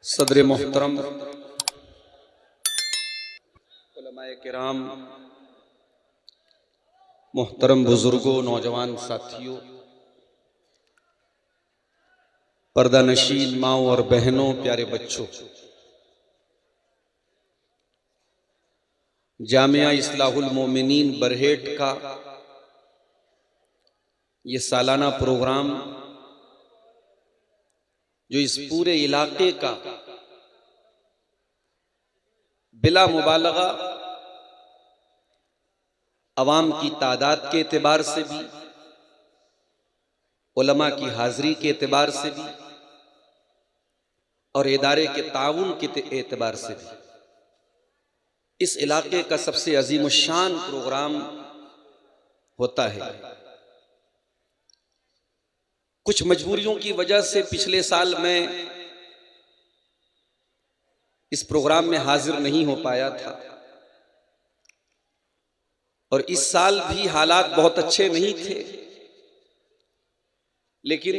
सदर मोहतरम उलमाए किराम, मोहतरम बुजुर्गों, नौजवान साथियों, पर्दा नशीन माओ और बहनों, प्यारे बच्चों, जामिया इस्लाहुल मोमिनीन बरहेट का ये सालाना प्रोग्राम जो इस पूरे इलाके का बिला मुबालगा अवाम की तादाद के एतबार से भी, उलमा की हाजिरी के एतबार से भी और इदारे के ताउन के एतबार से भी इस इलाके का सबसे अजीम शान प्रोग्राम होता है। कुछ मजबूरियों की वजह से पिछले साल मैं इस प्रोग्राम में हाजिर नहीं हो पाया था और इस साल भी हालात बहुत अच्छे नहीं थे, लेकिन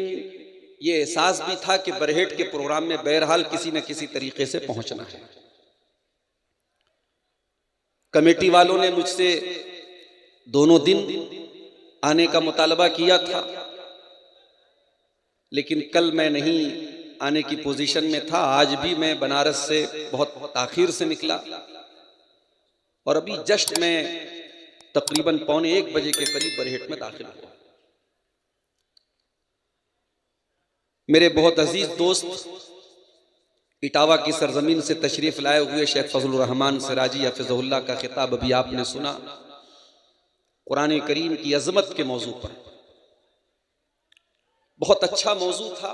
ये एहसास भी था कि बरहेट के प्रोग्राम में बहरहाल किसी न किसी तरीके से पहुंचना है। कमेटी वालों ने मुझसे दोनों दिन आने का मुतालबा किया था, लेकिन कल मैं नहीं आने की पोजीशन में था। आज भी मैं बनारस से बहुत ताखीर से निकला और अभी जस्ट मैं तकरीबन 1:15 बजे के करीब बरहेट में दाखिल हुआ। मेरे बहुत अजीज दोस्त इटावा की सरजमीन से तशरीफ लाए हुए शेख फजलुर रहमान सिराजी हफिज़हुल्लाह का खिताब अभी आपने सुना, कुरान करीम की अजमत के मौजू पर। बहुत अच्छा मौजू था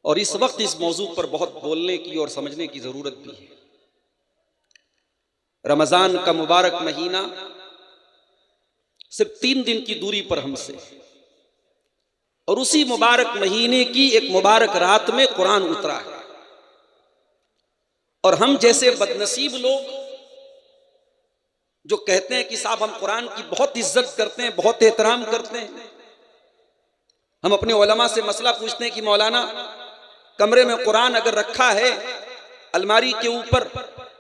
और इस वक्त इस मौजू पर बहुत बोलने की और समझने की जरूरत भी है। रमजान का मुबारक महीना सिर्फ 3 दिन की दूरी पर हमसे, और उसी मुबारक महीने की एक मुबारक रात में कुरान उतरा है। और हम जैसे बदनसीब लोग जो कहते हैं कि साहब हम कुरान की बहुत इज्जत करते हैं, बहुत एहतराम करते हैं, हम अपने उलमा से मसला पूछते हैं कि मौलाना कमरे में कुरान अगर रखा है अलमारी के ऊपर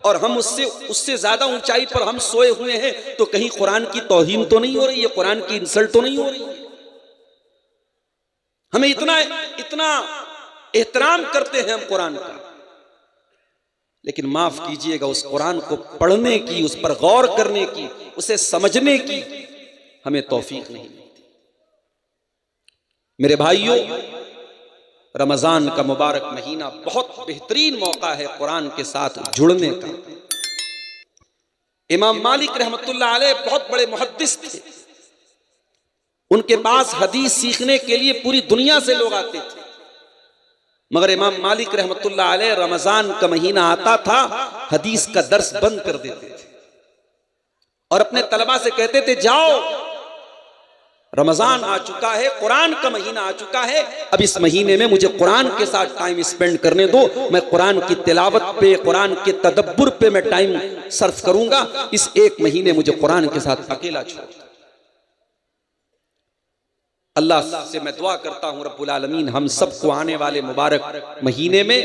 और हम उससे ज्यादा ऊंचाई पर हम सोए हुए हैं, तो कहीं कुरान की तौहीन तो नहीं हो रही है, कुरान की इंसल्ट तो नहीं हो रही है? हमें इतना एहतराम करते हैं हम कुरान का, लेकिन माफ कीजिएगा उस कुरान को पढ़ने की, उस पर गौर करने की, उसे समझने की हमें तौफीक नहीं मिलती। मेरे भाइयों, रमजान का मुबारक महीना बहुत बेहतरीन मौका है कुरान के साथ जुड़ने का। इमाम मालिक रहमतुल्लाह अलैह बहुत बड़े मुहद्दिस थे, उनके पास हदीस सीखने के लिए पूरी दुनिया से लोग आते थे, मगर इमाम मालिक रहमतुल्लाह अलैह रमजान का महीना आता था, हदीस का दर्स बंद कर देते थे और अपने तलबा से कहते थे जाओ रमजान आ चुका है, कुरान का महीना आ चुका है, अब इस महीने में मुझे कुरान के साथ टाइम स्पेंड करने दो, मैं कुरान की तिलावत पे, कुरान के तदब्बुर पे मैं टाइम सर्फ करूंगा, इस एक महीने मुझे कुरान के साथ अकेला छोड़। अल्लाह से मैं दुआ करता हूं रब्बुल आलमीन हम सबको आने वाले मुबारक महीने में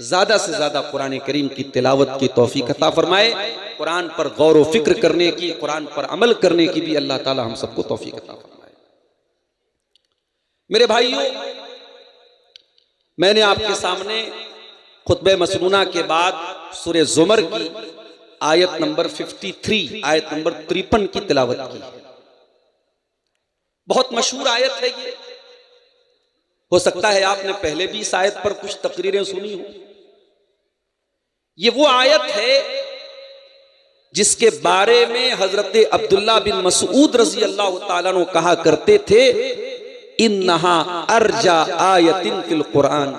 ज्यादा से ज्यादा कुरान करीम की तिलावत की तौफीक अता फरमाए, कुरान पर गौर व फिक्र करने की, कुरान पर अमल करने की भी अल्लाह ताला हम सबको तौफीक अता फरमाए। मेरे भाइयों, मैंने आपके सामने खुतबे मसनूना के बाद सूरह ज़ुमर की आयत नंबर 53, आयत नंबर 53 की तिलावत की। बहुत मशहूर आयत है ये, हो सकता है आपने पहले भी इस आयत पर कुछ तकरीरें सुनी हो। ये वो आयत है जिसके बारे में हजरत अब्दुल्ला बिन मसूद रजी अल्लाह ताला अन्हु कहा करते थे, इन्नहा अर्जा आयतिन फिल कुरान,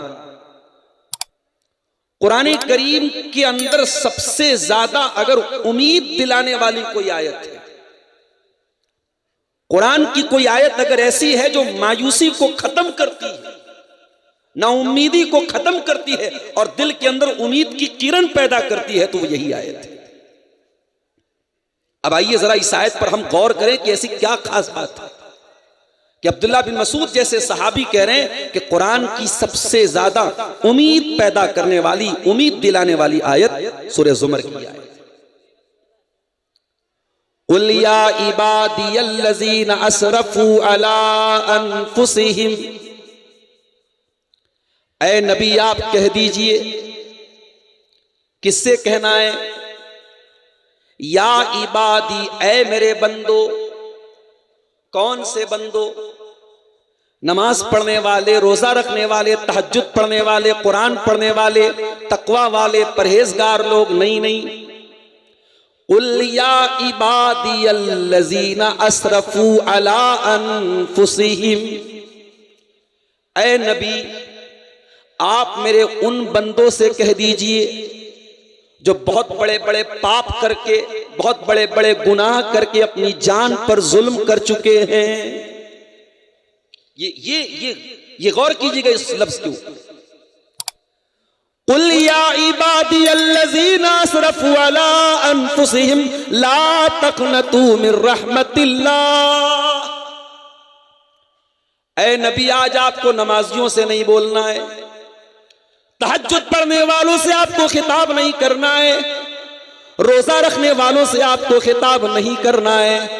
कुरान करीम के अंदर सबसे ज्यादा अगर उम्मीद दिलाने वाली कोई आयत है, कुरान की कोई आयत अगर ऐसी है जो मायूसी को खत्म करती है, नाउम्मीदी को खत्म करती है और दिल के अंदर उम्मीद की किरण पैदा करती है, तो वो यही आयत है। अब आइए जरा इस आयत पर हम गौर करें कि ऐसी क्या खास बात है कि अब्दुल्ला बिन मसूद जैसे सहाबी कह रहे हैं कि कुरान की सबसे ज्यादा उम्मीद पैदा करने वाली, उम्मीद दिलाने वाली आयत सूरह ज़ुमर की आयत। कुल या इबादियल्लज़ीना असरफू अला अनफुसिहिम, ऐ नबी आप कह दीजिए। किससे कहना है? या इबादी, ऐ मेरे बंदो। कौन से बंदो? नमाज पढ़ने वाले, रोजा रखने वाले, तहज्जुद पढ़ने वाले, कुरान पढ़ने वाले, तकवा वाले, परहेजगार लोग? नहीं। कुल या इबादियल्लज़ीना असरफू अला अनफुसिहिम, ऐ नबी आप मेरे उन बंदों से कह दीजिए जो बहुत बड़े बड़े पाप करके, बहुत बड़े बड़े गुनाह करके अपनी जान पर जुल्म कर चुके हैं। ये गौर कीजिएगा इस लफ्ज के ऊपर। कुल या इबादियल्लज़ीना असरफू अला अनफुसिहिम ला तक़नतू मिन रहमतिल्लाह। ऐ नबी आज आपको नमाजियों से नहीं बोलना है, तहज्जुद पढ़ने वालों से आपको खिताब नहीं करना है, रोजा रखने वालों से आपको खिताब नहीं करना है।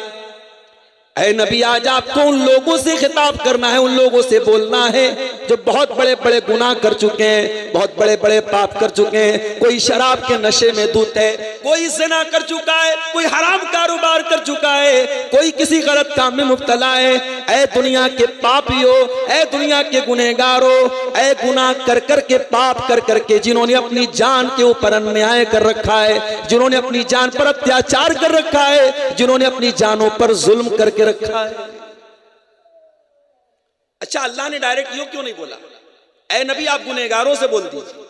ऐ नबी आज आपको उन लोगों से खिताब करना है, उन लोगों से बोलना है जो बहुत बड़े बड़े गुनाह कर चुके हैं, बहुत बड़े बड़े पाप कर चुके हैं। कोई शराब के नशे में धुत है, कोई ज़िना कर चुका है, कोई हराम कारोबार कर चुका है, कोई किसी गलत काम में मुब्तला है। ऐ दुनिया के पापियों, ऐ दुनिया के गुनहगारों, ऐ गुनाह कर कर के, पाप कर कर के, जिन्होंने अपनी जान के ऊपर अन्याय कर रखा है, जिन्होंने अपनी जान पर अत्याचार कर रखा है, जिन्होंने अपनी जानों पर जुल्म करके रखा है। अच्छा, अल्लाह ने डायरेक्ट यूं क्यों नहीं बोला? ऐ नबी आप गुनहगारों से बोल दीजिए।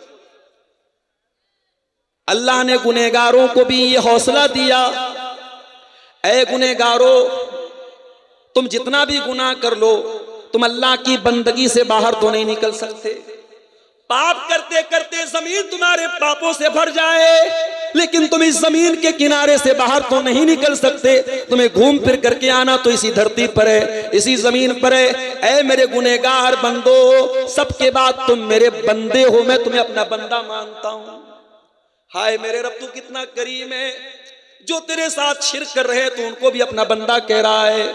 अल्लाह ने गुनहगारों को भी ये हौसला दिया, ऐ गुनहगारों तुम जितना भी गुनाह कर लो, तुम अल्लाह की बंदगी से बाहर तो नहीं निकल सकते। पाप करते करते जमीन तुम्हारे पापों से भर जाए, लेकिन तुम इस जमीन के किनारे से बाहर तो नहीं निकल सकते। तुम्हें घूम फिर करके आना तो इसी धरती पर है, इसी जमीन पर है। ऐ मेरे गुनहगार बंदो, सबके बाद तुम मेरे बंदे हो, मैं तुम्हें अपना बंदा मानता हूं। हाय मेरे रब तू कितना करीम है, जो तेरे साथ शिर्क कर रहे हैं तो उनको भी अपना बंदा कह रहा है,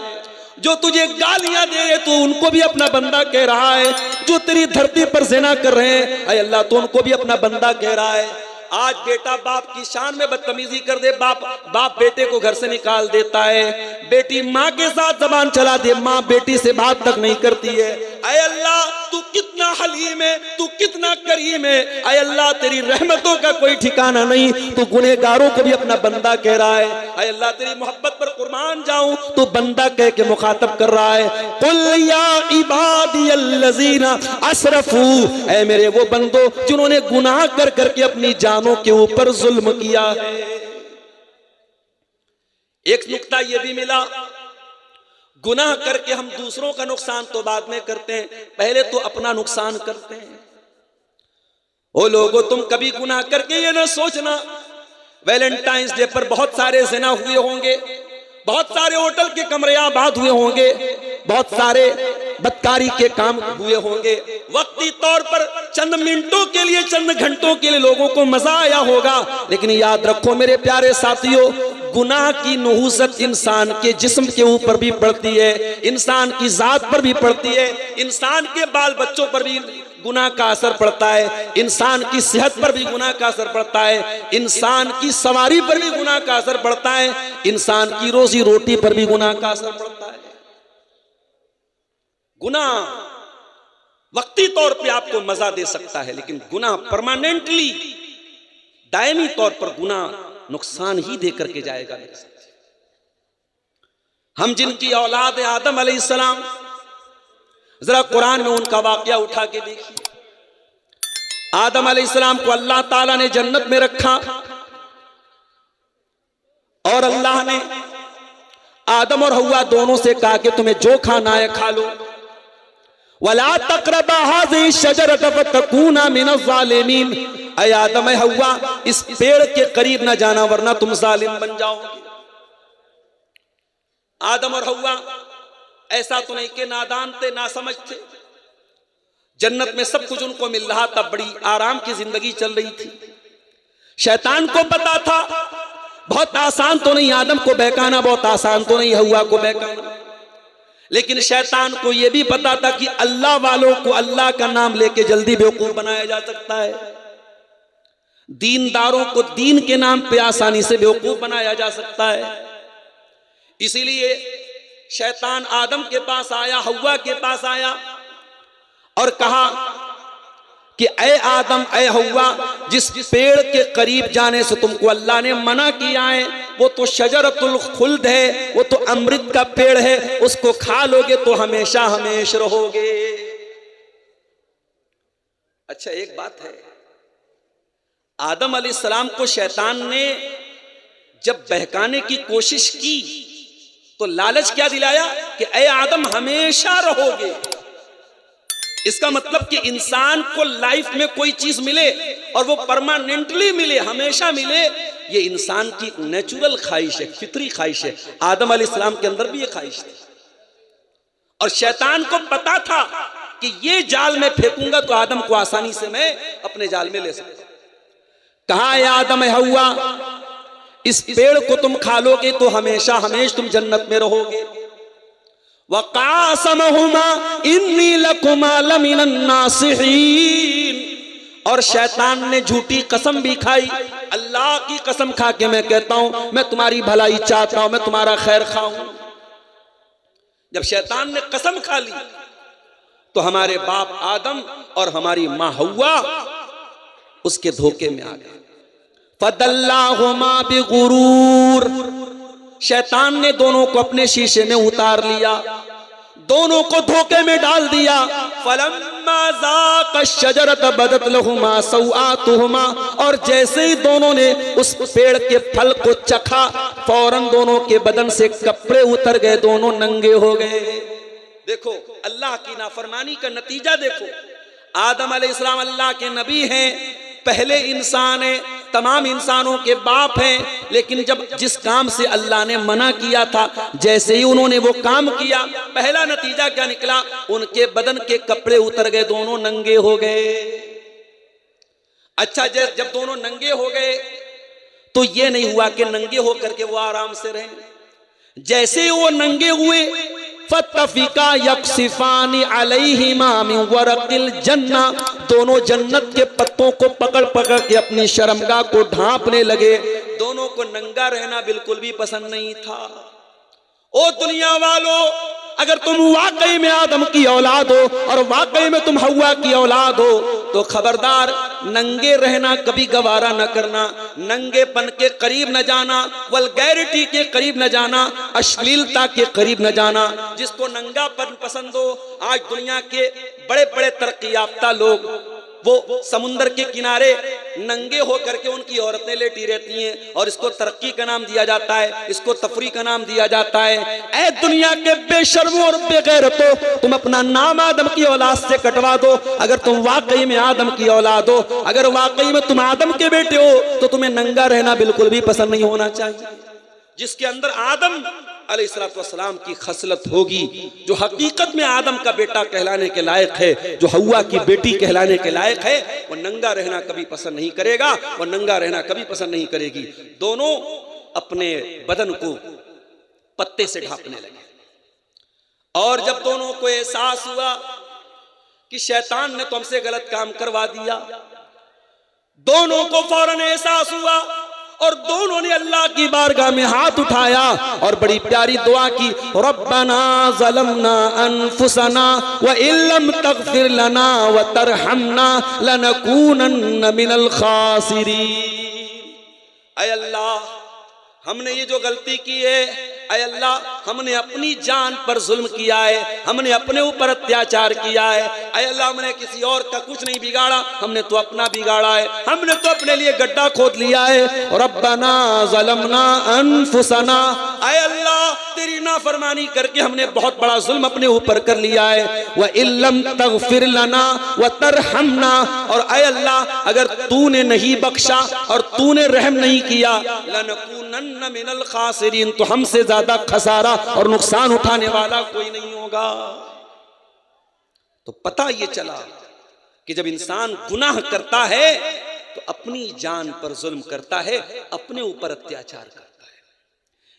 जो तुझे गालियां दे रहे तो उनको भी अपना बंदा कह रहा है, जो तेरी धरती पर ज़िना कर रहे हैं ऐ अल्लाह तो उनको भी अपना बंदा कह रहा है। आज बेटा बाप की शान में बदतमीजी कर दे, बाप बेटे को घर से निकाल देता है, बेटी माँ के साथ जबान चला दे, माँ बेटी से बात तक नहीं करती है। ऐ अल्लाह तू कितना हलीम है, तू कितना करीम है। ऐ अल्लाह तेरी रहमतों का कोई ठिकाना नहीं, तू गुनहगारों को भी अपना बंदा कह रहा है। ऐ अल्लाह तेरी मोहब्बत पर कुर्बान जाऊं, तू बंदा कह के मुखातब कर रहा है। कुल या इबादियल्लज़ीना असरफू, ऐ मेरे वो बंदो जिन्होंने गुनाह कर करके अपनी जानों के ऊपर जुल्म किया है। एक नुक्ता यह भी मिला, गुनाह करके हम दूसरों का नुकसान तो बाद में करते हैं, पहले तो अपना नुकसान करते हैं। ओ लोगों तुम कभी गुनाह करके ये ना सोचना, वैलेंटाइंस डे पर बहुत सारे ज़िना हुए होंगे, बहुत सारे होटल के कमरे आबाद हुए होंगे, बहुत सारे बदकारी के काम हुए होंगे, वक्ती तौर पर चंद मिनटों के लिए, चंद घंटों के लिए लोगों को मजा आया होगा, लेकिन याद रखो मेरे प्यारे साथियों, गुनाह की नहुसत इंसान के जिस्म के ऊपर भी पड़ती है, इंसान की जात पर भी पड़ती है, इंसान के बाल बच्चों पर भी गुनाह का असर पड़ता है, इंसान की सेहत पर भी गुनाह का असर पड़ता है, इंसान की सवारी पर भी गुनाह का असर पड़ता है, इंसान की रोजी रोटी पर भी गुनाह का असर पड़ता है। गुनाह वक्ती तौर पे आपको मजा दे सकता है, लेकिन गुनाह परमानेंटली, दायमी तौर पर गुनाह नुकसान ही दे करके जाएगा। हम जिनकी औलाद है आदम अलैहिस्सलाम, जरा कुरान में उनका वाकया उठा के देखिए। आदम अलैहिस्सलाम को अल्लाह ताला ने जन्नत में रखा और अल्लाह ने आदम और हव्वा दोनों से कहा कि तुम्हें जो खाना है खा लो, वला तक़रबा हाज़िही शजरत फतकूना मिनज़ ज़ालिमीन, ऐ आदम हव्वा इस पेड़ के करीब ना जाना वरना तुम जालिम बन जाओगे। आदम और हव्वा ऐसा तो नहीं कि नादान थे, ना समझ थे। जन्नत में सब कुछ उनको मिल रहा था, बड़ी आराम की जिंदगी चल रही थी। शैतान को पता था बहुत आसान तो नहीं आदम को बहकाना, बहुत आसान तो नहीं हव्वा को बहकाना, लेकिन शैतान को यह भी पता था कि अल्लाह वालों को अल्लाह का नाम लेके जल्दी बेवकूफ बनाया जा सकता है, दीनदारों को दीन के नाम पे आसानी से बेवकूफ बनाया जा सकता है। इसीलिए शैतान आदम के पास आया, हव्वा के पास आया और कहा कि ए आदम, ए हव्वा, जिस पेड़ के करीब जाने से तुमको अल्लाह ने मना किया है वो तो शजरतुल खुल्द है, वो तो अमृत का पेड़ है, उसको खा लोगे तो हमेशा हमेश रहोगे। अच्छा एक बात है, आदम अलैहिस्सलाम को शैतान ने जब बहकाने की कोशिश की तो लालच क्या दिलाया कि ए आदम हमेशा रहोगे। इसका मतलब कि इंसान को लाइफ में कोई चीज मिले और वो परमानेंटली मिले, हमेशा मिले, ये इंसान की नेचुरल ख्वाहिश है, फितरी ख्वाहिश है। आदम अलैहिस्सलाम के अंदर भी ये ख्वाहिश थी और शैतान को पता था कि ये जाल में फेंकूंगा तो आदम को आसानी से मैं अपने जाल में ले सकता। कहा है आदम हव्वा, इस पेड़ को तुम खा लोगे तो हमेशा हमेश तुम जन्नत में रहोगे। वक़ासमहुमा इन्नी लकुमा लमिनन नासिहीन, और शैतान ने झूठी कसम भी खाई। अल्लाह की कसम खा के मैं कहता हूं मैं तुम्हारी भलाई चाहता हूं, मैं तुम्हारा खैर खाऊं। जब शैतान ने कसम खा ली तो हमारे बाप आदम और हमारी मां हव्वा उसके धोखे में आ गए। फदल्लाहुमा बिगुरूर, शैतान ने दोनों को अपने शीशे में उतार लिया, दोनों को धोखे में डाल दिया। फलम्मा ज़ाक़ा शजरत बदत लहुमा सौआतुहुमा, और जैसे ही दोनों ने उस पेड़ के फल को चखा फौरन दोनों के बदन से कपड़े उतर गए, दोनों नंगे हो गए। देखो अल्लाह की नाफरमानी का नतीजा देखो। आदम अलैहिस्सलाम अल्लाह के नबी हैं, पहले इंसान है, तमाम इंसानों के बाप हैं, लेकिन जब जिस काम से अल्लाह ने मना किया था जैसे ही उन्होंने वो काम किया पहला नतीजा क्या निकला, उनके बदन के कपड़े उतर गए, दोनों नंगे हो गए। अच्छा जब दोनों नंगे हो गए तो ये नहीं हुआ कि नंगे होकर के वो आराम से रहे, जैसे ही वो नंगे हुए फतफिका यक्सिफानी अलैहिमा मिन वरक़िल जन्ना, दोनों जन्नत के पत्तों को पकड़ पकड़ के अपनी शर्मगाह को ढांपने लगे। दोनों को नंगा रहना बिल्कुल भी पसंद नहीं था। ओ दुनिया वालों, अगर तुम वाकई में आदम की औलाद हो और वाकई में तुम हव्वा की औलाद हो तो खबरदार नंगे रहना कभी गवारा न करना, नंगेपन के करीब न जाना, वल्गैरिटी के करीब न जाना, अश्लीलता के करीब न जाना। जिसको नंगापन पसंद हो, आज दुनिया के बड़े बड़े तरक्की याफ्ता लोग वो समुंदर के किनारे नंगे होकर के उनकी औरतें लेटी रहती हैं और इसको तरक्की का नाम दिया जाता है, इसको तफरी का नाम दिया जाता है। ऐ दुनिया के बेशर्मों और बेगैरतो, तुम अपना नाम आदम की औलाद से कटवा दो। अगर तुम वाकई में आदम की औलाद हो, अगर वाकई में तुम आदम के बेटे हो तो तुम्हें नंगा रहना बिल्कुल भी पसंद नहीं होना चाहिए। जिसके अंदर आदम अलैहिस्सलाम की खसलत होगी, जो हकीकत में आदम का बेटा कहलाने के लायक है, जो हव्वा की बेटी कहलाने के लायक है, वो नंगा रहना कभी पसंद नहीं करेगा, वो नंगा रहना कभी पसंद नहीं करेगी। दोनों अपने बदन को पत्ते से ढांपने लगे और जब दोनों को एहसास हुआ कि शैतान ने तो हमसे गलत काम करवा दिया, दोनों को फौरन एहसास हुआ और दोनों ने अल्लाह की बारगाह में हाथ उठाया और बड़ी प्यारी दुआ की, रब्बना ज़लमना अनफुसना व इल्लम तग़फिर लना व तरहमना लनकूनन्न मिनल खासिरीन। ऐ अल्लाह, हमने ये जो गलती की है, ऐ अल्लाह हमने अपनी जान पर जुल्म किया है, हमने अपने ऊपर अत्याचार किया है। ऐ अल्लाह हमने किसी और का कुछ नहीं बिगाड़ा, हमने तो अपना बिगाड़ा है, हमने तो अपने लिए गड्ढा खोद लिया है। रब्बना ज़लमना अनफुसना, ऐ अल्लाह तेरी नाफरमानी करके हमने बहुत बड़ा जुल्म अपने ऊपर कर लिया है। व इल्लम तग़फिर लना व तरहमना, और ऐ अल्लाह अगर तूने नहीं बख्शा और तूने रहम नहीं किया, लनकूनन्न लनकूनन्न मिनल खासिरीन, तो हमसे ज्यादा खसारा और नुकसान उठाने वाला कोई नहीं होगा। तो पता ये चला कि जब इंसान गुनाह करता है तो अपनी जान पर जुल्म करता है, अपने ऊपर अत्याचार करता है।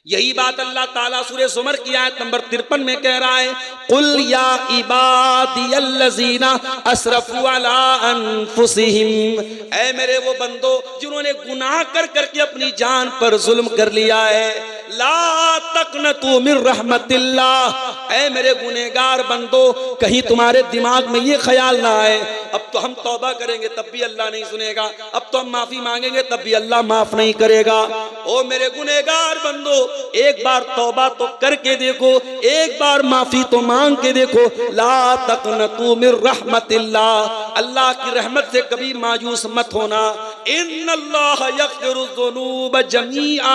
यही बात अल्लाह ताला सूरह ज़ुमर की आयत नंबर 53 में कह रहा है, कुल या इबादियल्लज़ीना अस्रफू अला अनफुसिहिम, ऐ मेरे वो बंदो जिन्होंने गुनाह कर करके अपनी जान पर जुल्म कर लिया है, ला तक़नतू मिन रहमतिल्लाह, ऐ मेरे गुनहगार बंदो कहीं तुम्हारे दिमाग में ये ख्याल ना आए अब तो हम तौबा करेंगे तब भी अल्लाह नहीं सुनेगा, अब तो हम माफी मांगेंगे तब भी अल्लाह माफ नहीं करेगा। ओ मेरे गुनहगार बंदो, एक बार तौबा तो करके देखो, एक बार माफी तो मांग के देखो। ला तक़नतू मिन रहमतिल्लाह, अल्लाह की रहमत से कभी मायूस मत होना। इन्नल्लाह यग़फ़िरुज़्ज़ुनूब जमीआ,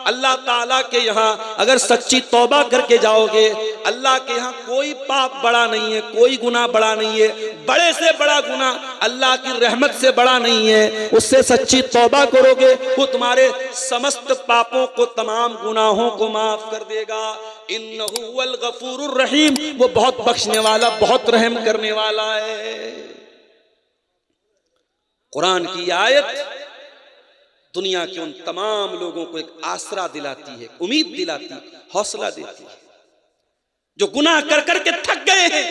अल्लाह ताला के यहाँ अगर सच्ची तौबा करके जाओगे, अल्लाह के यहाँ कोई पाप बड़ा नहीं है, कोई गुनाह बड़ा नहीं है, बड़े से बड़ा गुनाह अल्लाह की रहमत से बड़ा नहीं है। उससे सच्ची तौबा करोगे वो तुम्हारे समस्त पापों को, तमाम गुनाहों को माफ कर देगा। इन्नहु हुवल गफूरुर रहीम, वो बहुत बख्शने वाला, बहुत रहम करने वाला है। कुरान की आयत दुनिया के उन तमाम लोगों को एक आसरा दिलाती है, उम्मीद दिलाती है, हौसला देती है, जो गुनाह कर करके थक गए हैं,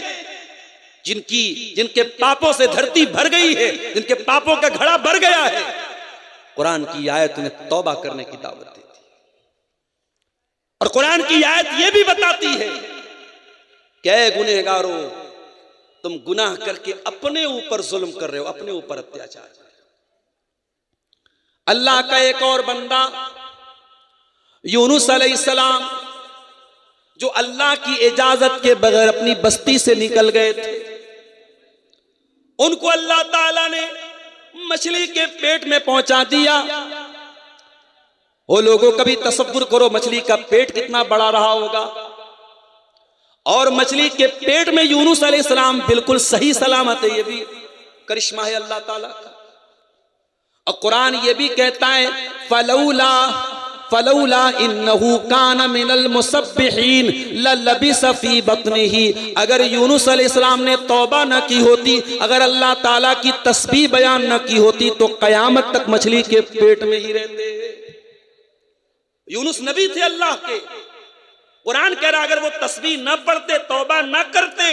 जिनके पापों से धरती भर गई है, जिनके पापों का घड़ा भर गया है। कुरान की आयत उन्हें तौबा करने की दावत देती है। और कुरान की आयत यह भी बताती है कि ऐ गुनहगारों, तुम गुनाह करके अपने ऊपर जुल्म कर रहे हो, अपने ऊपर अत्याचार कर रहे हो। अल्लाह का एक और बंदा यूनुस अलैहिस्सलाम, जो अल्लाह की इजाजत के बगैर अपनी बस्ती से निकल गए थे, उनको अल्लाह ताला ने मछली के पेट में पहुंचा दिया। वो लोगों कभी तसव्वुर करो मछली का पेट कितना बड़ा रहा होगा, और मछली के पेट में यूनुस अलैहिस्सलाम बिल्कुल सही सलामत है। ये भी करिश्मा है अल्लाह ताला का। और कुरान ये भी कहता है, फलौला इन्नहु कान मिनल मुसब्बिहीन ललबिस फी बत्निही, अगर यूनुस अलैहिस्सलाम ने तौबा न की होती, अगर अल्लाह ताला की तस्बीह बयान न की होती, तो कयामत तक मछली के पेट में ही रहते। यूनुस नबी थे अल्लाह के। कुरान कह रहा अगर वो तस्बीह न पढ़ते, तौबा न करते,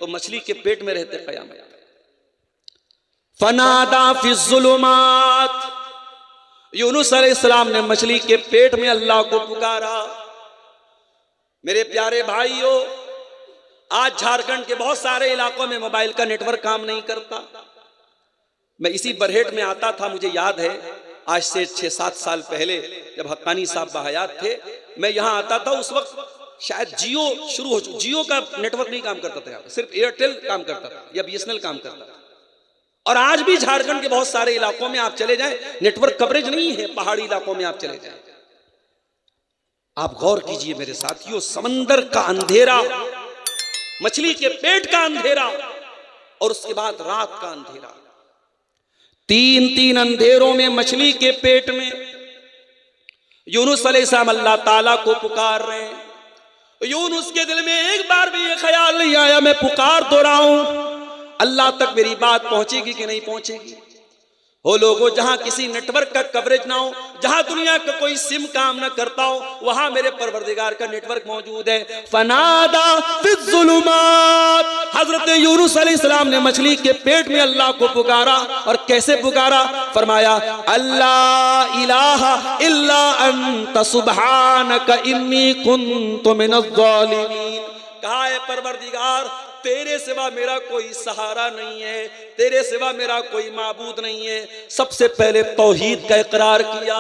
तो मछली के पेट में रहते कयामत। फनादा फिज़्ज़ुलुमात, यूनुस अलैहिस्सलाम ने मछली के पेट में अल्लाह को पुकारा। मेरे प्यारे भाइयों, आज झारखंड के बहुत सारे इलाकों में मोबाइल का नेटवर्क काम नहीं करता। मैं इसी बरहेट में आता था, मुझे याद है आज से 6-7 साल पहले जब हक्कानी साहब बहयात थे, मैं यहाँ आता था। उस वक्त शायद जियो शुरू हो चुका, जियो का नेटवर्क नहीं काम करता था, सिर्फ एयरटेल काम करता था या बीएसएनएल काम करता था। और आज भी झारखंड के बहुत सारे इलाकों में आप चले जाएं, नेटवर्क कवरेज नहीं है। पहाड़ी इलाकों में आप चले जाएं, आप गौर कीजिए मेरे साथियों, समंदर का अंधेरा, मछली के पेट का अंधेरा, और उसके बाद रात का अंधेरा, 3-3 अंधेरों में मछली के पेट में यूनुस अलैहिस्सलाम अल्लाह ताला को पुकार रहे हैं। यूनुस के दिल में एक बार भी ये ख्याल नहीं आया मैं पुकार तो रहा हूं, अल्लाह तक मेरी बात पहुंचेगी कि नहीं पहुंचेगी। हो लोगों, जहां किसी नेटवर्क का कवरेज ना हो, जहां दुनिया का कोई सिम काम ना करता हो, वहां मेरे परवरदिगार का नेटवर्क मौजूद है। फनादा फिज़्ज़ुलुमात, हजरत यूनुस अलैहिस्सलाम ने मछली के पेट में अल्लाह को पुकारा। और कैसे पुकारा? फरमाया, अल्ला इलाहा इल्ला अंत सुब्हानक इन्नी कुन्तु मिनज़्ज़ालिमीन। कहा है परवरदिगार, तेरे सिवा मेरा कोई सहारा नहीं है, तेरे सिवा मेरा कोई माबूद नहीं है। सबसे पहले तौहीद का इकरार किया।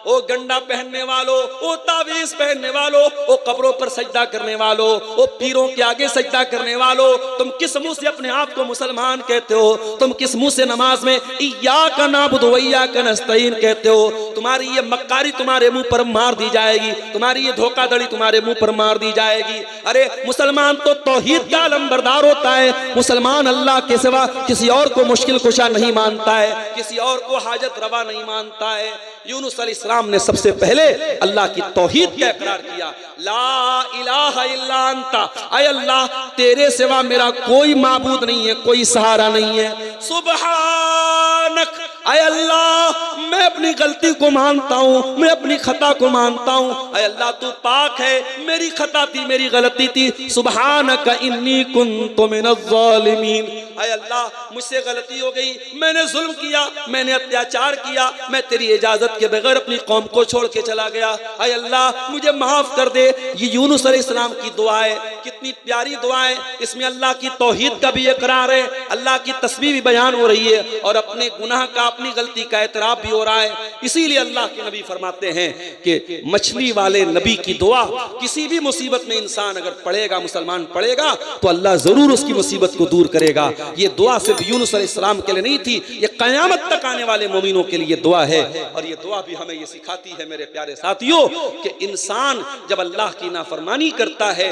ओ गंडा पहनने वालों, ओ तावीज़ पहनने वालों, ओ कब्रों पर सजदा करने वालों, ओ पीरों के आगे सजदा करने वालों, तुम किस मुंह से अपने आप को मुसलमान कहते हो? तुम किस मुंह से नमाज में इय्याका नअबुदु व इय्याका नस्तईन कहते हो? तुम्हारी ये मक्कारी तुम्हारे मुंह पर मार दी जाएगी, तुम्हारी ये धोखाधड़ी तुम्हारे मुंह पर मार दी जाएगी। अरे मुसलमान तो तौहीद का अलमबरदार होता है। मुसलमान अल्लाह के सिवा किसी और को मुश्किल कुशा नहीं मानता है, किसी और को हाजत रवा नहीं मानता है। यूनुस अलैहिस्सलाम सलाम ने सबसे पहले अल्लाह की तौहीद का इकरार किया। ला इलाहा इल्ला अंता, ऐ अल्लाह तेरे सिवा मेरा कोई माबूद नहीं है, कोई सहारा नहीं है। सुबहानक, ऐ अल्लाह मैं अपनी गलती को मानता हूँ, मैं अपनी खता को मानता हूँ। ऐ अल्लाह तू पाक है, मेरी खता थी, मेरी गलती थी। सुबहानक इन्नी कुन्तु मिनज़्ज़ालिमीन, ऐ अल्लाह मुझसे गलती हो गई, मैंने जुल्म किया, मैंने अत्याचार किया, मैं तेरी इजाजत के बगैर अपनी कौम को छोड़ के चला गया। ऐ अल्लाह मुझे माफ कर दे। ये यूनुस अलैहिस्सलाम की दुआ है, कितनी प्यारी दुआ है। इसमें अल्लाह की तौहीद का भी इकरार है, अल्लाह की तस्बीह भी बयान हो रही है और अपने गुनाह का, अपनी गलती का एतराफ भी हो रहा है। इसीलिए अल्लाह के नबी फरमाते हैं कि मछली वाले नबी की दुआ किसी भी मुसीबत में इंसान अगर पढ़ेगा, मुसलमान पढ़ेगा, तो अल्लाह जरूर उसकी मुसीबत को दूर करेगा। ये दुआ सिर्फ यूनुस अलैहिस्सलाम के लिए नहीं थी, ये क़यामत तक आने वाले मोमिनों के लिए दुआ है। और ये दुआ भी हमें ये सिखाती है मेरे प्यारे साथियों कि इंसान जब अल्लाह की नाफरमानी करता है,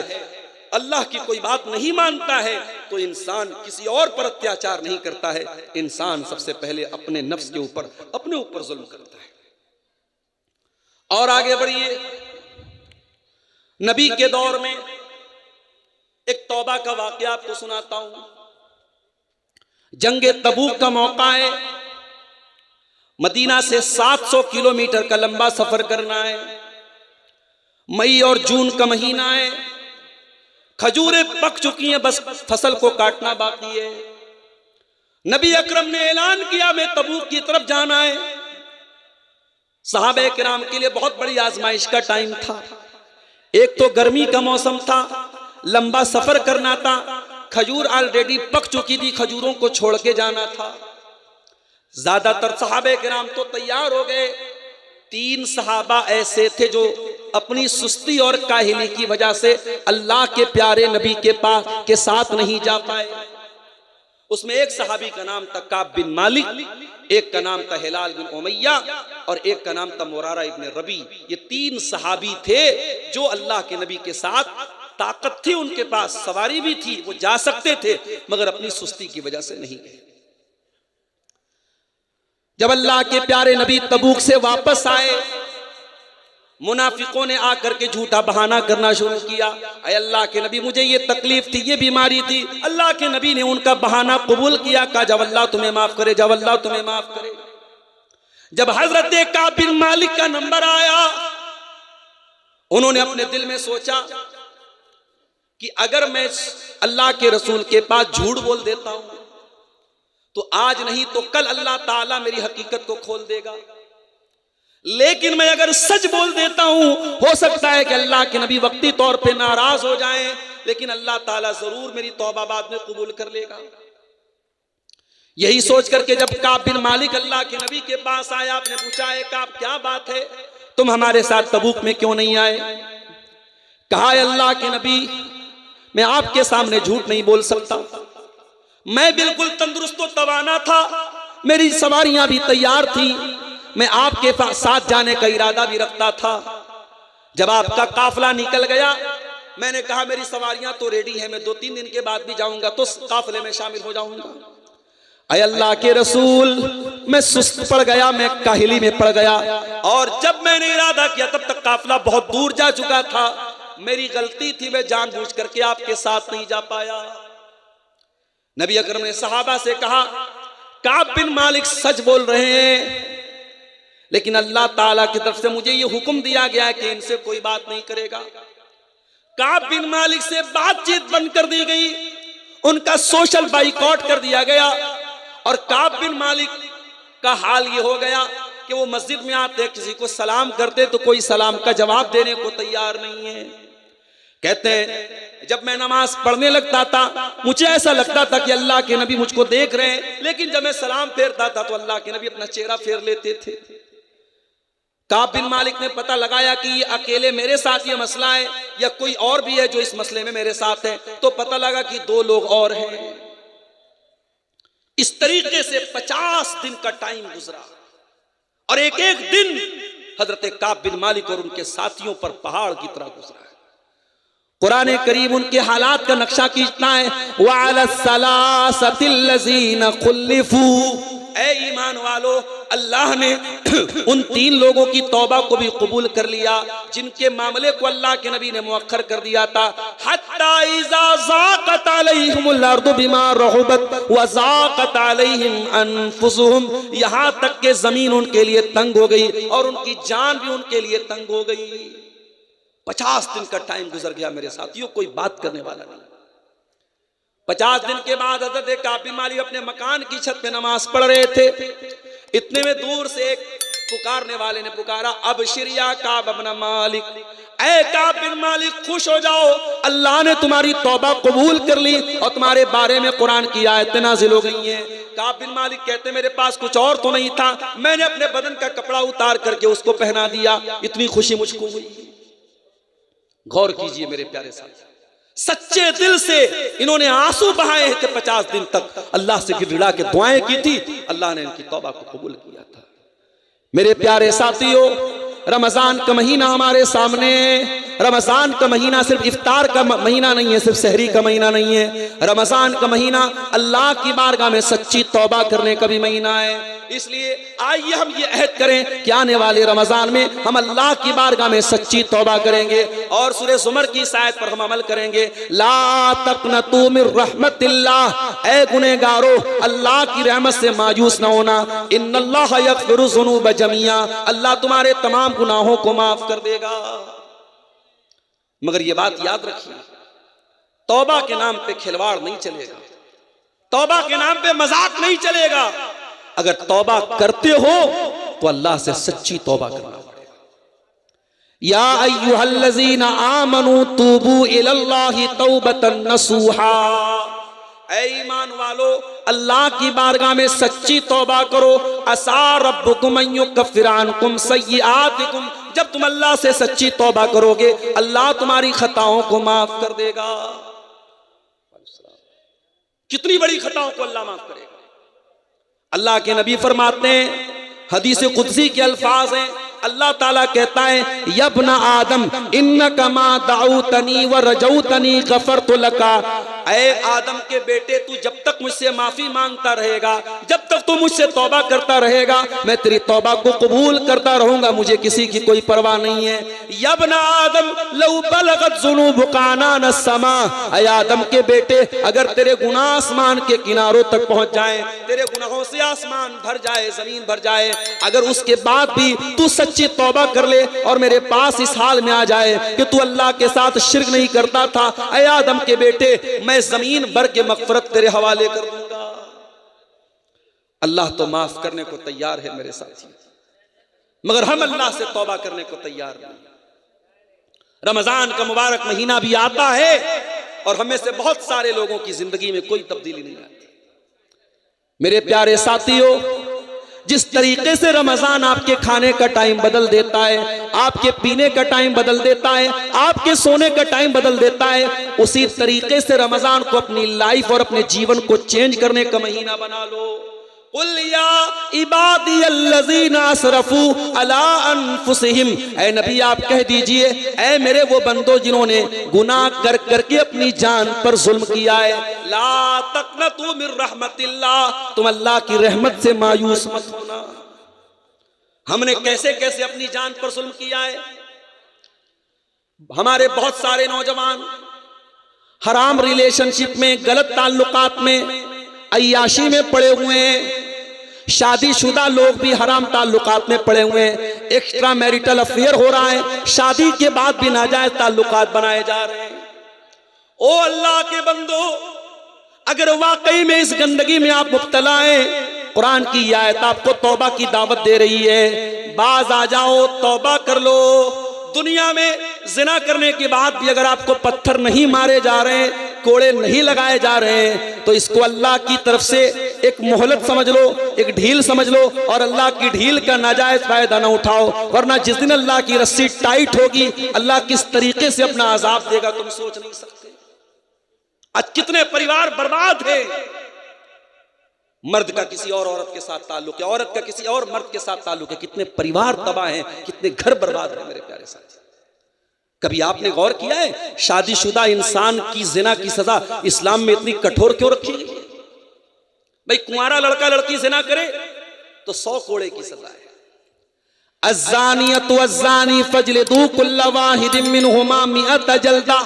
अल्लाह की कोई बात नहीं मानता है, तो इंसान किसी और पर अत्याचार नहीं करता है, इंसान सबसे पहले अपने नफ्स के ऊपर, अपने ऊपर जुल्म करता है। और आगे बढ़िए, नबी के दौर में एक तौबा का वाकया आपको सुनाता हूं। जंगे तबूक का मौका है, मदीना से 700 किलोमीटर का लंबा सफर करना है, मई और जून का महीना है, खजूरें पक चुकी हैं, बस फसल को काटना बाकी है। नबी अकरम ने ऐलान किया मैं तबूक की तरफ जाना है। सहाबे किराम के लिए बहुत बड़ी आजमाइश का टाइम था। एक तो गर्मी का मौसम था, लंबा सफर करना था, खजूर ऑलरेडी पक चुकी थी, खजूरों को छोड़ के जाना था। ज्यादातर सहाबे किराम तो तैयार हो गए। 3 सहाबा ऐसे थे जो अपनी सुस्ती और काहिली की वजह से अल्लाह के प्यारे नबी के पास के साथ नहीं जा पाए। उसमें एक सहाबी का नाम था काब बिन मालिक, एक का नाम था हिलाल बिन उमैया और एक का नाम था मुरारा इब्न रबी। ये 3 सहाबी थे जो अल्लाह के नबी के साथ, ताकत थी उनके पास, सवारी भी थी, वो जा सकते थे, मगर अपनी सुस्ती की वजह से नहीं गए। जब अल्लाह के प्यारे नबी तबूक से वापस आए, मुनाफिकों ने आकर के झूठा बहाना करना शुरू किया। अय अल्लाह के नबी मुझे ये तकलीफ थी, ये बीमारी थी। अल्लाह के नबी ने उनका बहाना कबूल किया, कहा जब अल्लाह तुम्हें माफ करे, जब अल्लाह तुम्हें माफ करे। जब हजरत काब बिन मालिक का नंबर आया, उन्होंने अपने दिल में सोचा कि अगर मैं अल्लाह के रसूल के पास झूठ बोल देता हूं तो आज नहीं तो कल अल्लाह ताला मेरी हकीकत को खोल देगा, लेकिन मैं अगर सच बोल देता हूं, हो सकता है कि अल्लाह के नबी वक्ती तौर पे नाराज हो जाएं, लेकिन अल्लाह ताला जरूर मेरी तौबा बाद में कबूल कर लेगा। यही सोच करके जब काब बिन मालिक अल्लाह के नबी के पास आया, आपने पूछा है काब क्या बात है, तुम हमारे साथ तबूक में क्यों नहीं आए? कहा अल्लाह के नबी मैं आपके सामने झूठ नहीं बोल सकता, मैं बिल्कुल तंदुरुस्त व तवाना था, मेरी सवारियां भी तैयार थी, मैं आपके साथ जाने का इरादा भी रखता था। जब आपका काफिला निकल गया, मैंने कहा मेरी सवारियां तो रेडी हैं, मैं 2-3 दिन के बाद भी जाऊंगा तो काफिले में शामिल हो जाऊंगा। अय अल्लाह के रसूल मैं सुस्त पड़ गया, मैं काहिली में पड़ गया, और जब मैंने इरादा किया तब तक काफिला बहुत दूर जा चुका था। मेरी गलती थी, मैं जानबूझ करके आपके साथ नहीं जा पाया। नबी अकरम ने सहाबा से कहा काब बिन मालिक सच बोल रहे हैं, लेकिन अल्लाह ताला की तरफ से मुझे ये हुक्म दिया गया है कि इनसे कोई बात नहीं करेगा। काब बिन मालिक से बातचीत बंद कर दी गई, उनका सोशल बाइकआउट कर दिया गया, और काब बिन मालिक का हाल ये हो गया कि वो मस्जिद में आते, किसी को सलाम करते तो कोई सलाम का जवाब देने को तैयार नहीं है। कहते हैं जब मैं नमाज पढ़ने लगता था मुझे ऐसा लगता था कि अल्लाह के नबी मुझको देख रहे हैं, लेकिन जब मैं सलाम फेरता था तो अल्लाह के नबी अपना चेहरा फेर लेते थे। काब बिन मालिक ने पता लगाया कि ये अकेले मेरे साथ ये मसला है या कोई और भी है जो इस मसले में मेरे साथ है, तो पता लगा कि 2 लोग और हैं। इस तरीके से 50 दिन का टाइम गुजरा, और एक एक दिन हजरत काब बिन मालिक और उनके साथियों पर पहाड़ की तरह गुजरा है। कुरान करीम उनके हालात का नक्शा खींचता है, वअला सलासतिल लज़ीना खुल्लिफू, ऐ ईमान वालो, अल्लाह ने उन 3 लोगों की तौबा को भी कबूल कर लिया जिनके मामले को अल्लाह के नबी ने मुअक्खर कर दिया था। हत्ता इज़ा ज़ाक़त अलैहिमुल अर्दु बिमा रहुबत व ज़ाक़त अलैहिम अनफुसुहुम, यहाँ तक के जमीन उनके लिए तंग हो गई और उनकी जान भी उनके लिए तंग हो गई। 50 दिन का टाइम गुजर गया मेरे साथियों, कोई बात करने वाला नहीं। 50 दिन के बाद हज़रत काब बिन मालिक अपने मकान की छत पे नमाज पढ़ रहे थे। इतने में दूर से एक पुकारने वाले ने पुकारा, अबशिर या काब बिन मालिक, ऐ काब बिन मालिक खुश हो जाओ, अल्लाह ने तुम्हारी तौबा कबूल कर ली और तुम्हारे बारे में कुरान की आयतें नाज़िल हो गई हैं। काब बिन मालिक कहते मेरे पास कुछ और तो नहीं था, मैंने अपने बदन का कपड़ा उतार करके उसको पहना दिया, इतनी खुशी मुझको हुई। गौर कीजिए मेरे प्यारे साथी, सच्चे दिल से इन्होंने आंसू बहाए थे। 50 दिन तक अल्लाह से गिड़गिड़ा के दुआएं की थी, अल्लाह ने इनकी तौबा को कबूल किया था। मेरे प्यारे साथियों, रमजान का महीना हमारे सामने। रमजान का महीना सिर्फ इफ्तार का महीना नहीं है, सिर्फ सहरी का महीना नहीं है। रमजान का महीना अल्लाह की बारगाह में सच्ची तौबा करने का भी महीना है। इसलिए आइए हम ये अहद करें कि आने वाले रमजान में हम अल्लाह की बारगाह में सच्ची तौबा करेंगे और सूरह ज़ुमर की इस आयत पर हम अमल करेंगे। ला तक़नतू मिर रहमतिल्लाह, ऐ गुनहगारो अल्लाह की रहमत से मायूस न होना। इन्नल्लाह यग़फ़िरु ज़ुनूब जमीआ, अल्लाह तुम्हारे तमाम गुनाहों को माफ कर देगा। मगर ये बात याद रखिए, तौबा के नाम पे खिलवाड़ नहीं चलेगा, तौबा के नाम पे मजाक नहीं चलेगा। अगर तौबा करते हो तो अल्लाह से सच्ची तौबा करना पड़ेगा। या अय्युहल्लज़ीना आमनू तूबू इलल्लाहि तौबतन नसूहा, ऐ ईमान वालो अल्लाह की बारगाह में सच्ची तौबा करो। असा रब्बुकुम अन युकफ्फिर अन्कुम सय्यिआतिकुम, जब तुम अल्लाह से सच्ची तौबा करोगे अल्लाह तुम्हारी खताओं को माफ कर देगा। कितनी बड़ी खताओं को अल्लाह माफ करेगा। अल्लाह के नबी फरमाते हैं, हदीस कुदसी के अल्फाज हैं, अल्लाह ताला कहता है, यब्ना आदम इन्नका मा दअउतनी व रजौतनी गफरतु लका, ऐ आदम के बेटे तू जब तक मुझसे माफी मांगता रहेगा, जब तक तू मुझसे तौबा करता रहेगा, मैं तेरी तौबा को कबूल करता रहूंगा, मुझे किसी की कोई परवाह नहीं है। यब्ना आदम लौ बलगत ज़ुनूबुका अनान अस्समा, ऐ आदम के बेटे अगर तेरे गुनाह आसमान के किनारों तक पहुंच जाए, तेरे गुनाहों से आसमान भर जाए, जमीन भर जाए, अगर उसके बाद भी तू सच्ची तौबा कर ले और मेरे पास इस हाल में आ जाए कि तू अल्लाह के साथ शिर्क नहीं करता था, ऐ आदम के बेटे मैं जमीन भर के मग़फ़िरत तेरे हवाले कर दूंगा। अल्लाह तो माफ करने को तैयार है मेरे साथी, मगर हम अल्लाह से तौबा करने को तैयार नहीं। रमजान का मुबारक महीना भी आता है और हमें से बहुत सारे लोगों की जिंदगी में कोई तब्दीली नहीं आती। मेरे प्यारे साथियों, जिस तरीके से रमजान आपके खाने का टाइम बदल देता है, आपके पीने का टाइम बदल देता है, आपके सोने का टाइम बदल देता है, उसी तरीके से रमजान को अपनी लाइफ और अपने जीवन को चेंज करने का महीना बना लो। कुल या इबादियल्लज़ीना असरफू अला अनफुसिहिम, ऐ नबी आप कह दीजिए, ऐ मेरे वो बंदो जिन्होंने गुनाह कर करके अपनी जान पर जुल्म किया है, ला तक़नतू मिर रहमतिल्लाह, तुम अल्लाह की रहमत से मायूस मत होना। हमने कैसे कैसे अपनी जान पर जुल्म किया है। हमारे बहुत सारे नौजवान हराम रिलेशनशिप में, गलत ताल्लुकात में, अय्याशी में पड़े हुए हैं। शादीशुदा लोग भी हराम ताल्लुकात में पड़े हुए हैं। एक्स्ट्रा मैरिटल अफेयर हो रहा है, शादी के बाद भी नाजायज ताल्लुकात बनाए जा रहे हैं। ओ अल्लाह के बंदो, अगर वाकई में इस गंदगी में आप मुब्तला हैं, कुरान की आयत आपको तौबा की दावत दे रही है, बाज आ जाओ, तौबा कर लो। दुनिया में जिना करने के बाद भी अगर आपको पत्थर नहीं मारे जा रहे हैं, कोड़े नहीं लगाए जा रहे हैं, तो इसको अल्लाह की तरफ से एक मोहलत समझ लो, एक ढील समझ लो और अल्लाह की ढील का नाजायज फायदा ना उठाओ, वरना जिस दिन अल्लाह की रस्सी टाइट होगी, अल्लाह किस तरीके से अपना अजाब देगा तुम सोच नहीं सकते। आज कितने परिवार बर्बाद हैं। मर्द का किसी और औरत के साथ ताल्लुक है, औरत का किसी और मर्द के साथ ताल्लुक है, कितने परिवार तबाह हैं, कितने घर बर्बाद हैं मेरे प्यारे साथी। कभी आपने गौर किया है शादीशुदा इंसान की जिना की सजा इस्लाम में इतनी कठोर क्यों रखी गई है? भाई कुंवारा लड़का लड़की जिना करे तो 100 कोड़े की सजा है। अज़्ज़ानियतु वज़्ज़ानी फजलिदू कुल्ला वाहिदिन मिनहुमा मिअत जल्दा,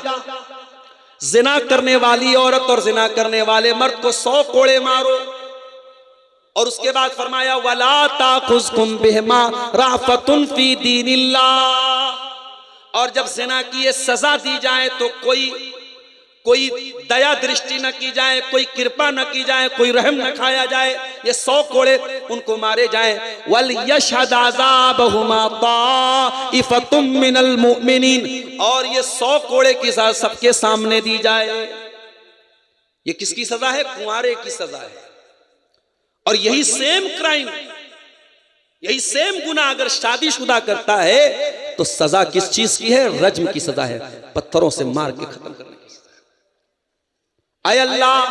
जिना करने वाली औरत और जिना करने वाले मर्द को 100 कोड़े मारो। और उसके बाद फरमाया वला ताखुज़कुम बिहिमा राफ़तुन फी दीनिल्लाह, और जब जिना की ये सजा दी जाए तो कोई दया दृष्टि न की जाए, कोई कृपा न की जाए, कोई रहम न खाया जाए, ये 100 कोड़े उनको मारे जाएं। वल यशहद अज़ाबहुमा ताइफतुम मिनल मुमिनीन, और ये 100 कोड़े की सजा सबके सामने दी जाए। ये किसकी सजा है? कुंवारे की सजा है। और यही सेम क्राइम, यही सेम गुनाह अगर शादीशुदा करता है तो सजा किस चीज की है? रज्म की सजा है, पत्थरों से मार के खत्म करने की सजा है। आय अल्लाह,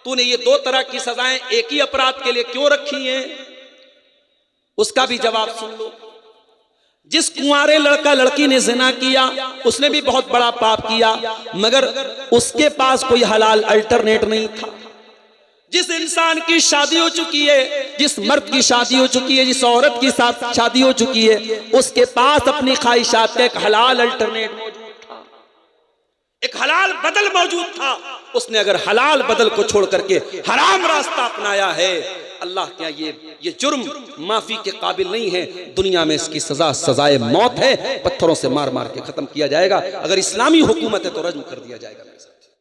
तूने ये 2 तरह की सजाएं एक ही अपराध के लिए क्यों रखी हैं? उसका भी जवाब सुन लो। जिस कुंवारे लड़का लड़की ने ज़िना किया उसने भी बहुत बड़ा पाप किया, मगर उसके पास कोई हलाल अल्टरनेट नहीं था। जिस इंसान की शादी हो चुकी है, जिस मर्द की शादी हो चुकी है, जिस औरत की साथ शादी हो चुकी है, उसके पास अपनी ख्वाहिशात का एक हलाल अल्टरनेट मौजूद था, एक हलाल बदल मौजूद था। उसने अगर हलाल बदल को छोड़ करके हराम रास्ता अपनाया है, अल्लाह के यहाँ ये जुर्म माफी के काबिल नहीं है। दुनिया में इसकी सजा सजाए मौत है, पत्थरों से मार मार के खत्म किया जाएगा। अगर इस्लामी हुकूमत है तो रज्म कर दिया जाएगा।